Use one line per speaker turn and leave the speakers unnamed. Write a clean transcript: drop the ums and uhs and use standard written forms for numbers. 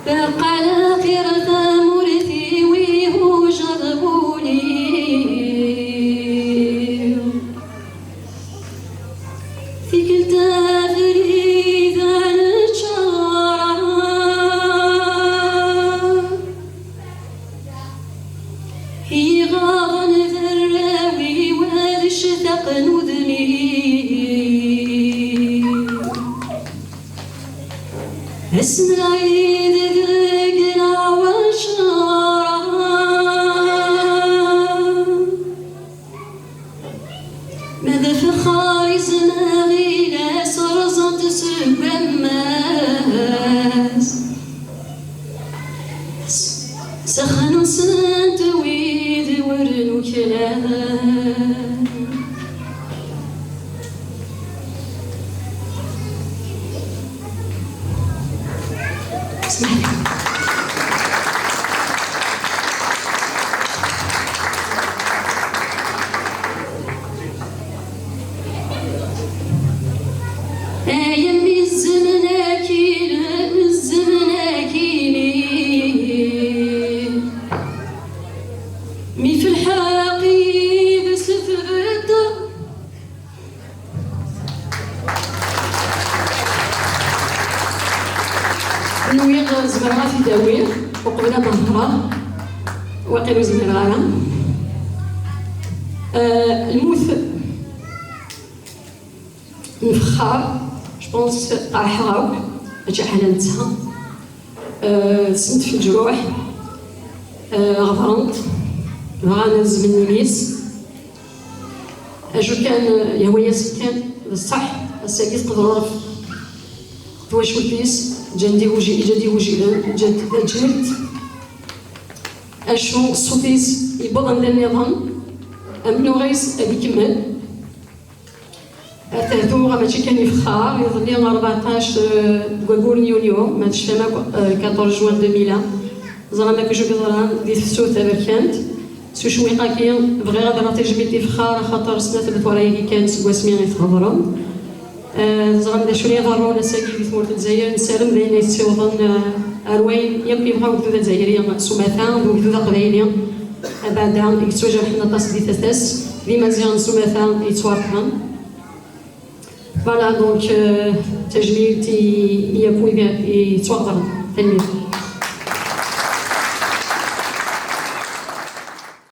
على خيرة مرثي ويه جربوني في كلتا فريدة نتشارع هي غاضن ذراوي وهذا الشتاق نذني اسمعي ذقنا والشارع ماذا فخار زماغي لا سرزت سبماس سخن سنت ويد ورن كلام اسمح لي يمي الزمن اكيل الزمن اكيني مي في الحقيقة سفرت نويغ زمرها في داوير وقبلها ظهرها وقيلو زمرها الموت نفخار جبونس طاح غاوك هادشي حالة نتها سنت في الجروح غفرنت غانز من نيميس اجو كان يهويا سكان بصح الساكيت قدر واش ولديس جندي وجي جلد اشو صوتيس يبغى عند النظام امنو غيس ابي كمل تهدو ماشي كان يفخار يظل 14 كوكول يونيو ما تشفى 14 جوان 2000 زرا ما كيجو بزران دي السوت بركانت سو شوي قاكين بغي غادي نعطي جبيتي فخار خاطر سنه ثلاث ورايا كانت سكواسمين يتهضروا زرا بدا شويه ضروري ولا ساكي في مورت الجزائر نسالم بين يتسوضن اروين يمكن يبغاو كذا جزائريه سماثا وكذا قبايليه بعدا يتواجه حنا طاس دي تاساس لي مزيان سماثا يتوارثهم فوالا دونك تجميل يبوي يتوضر تلميذ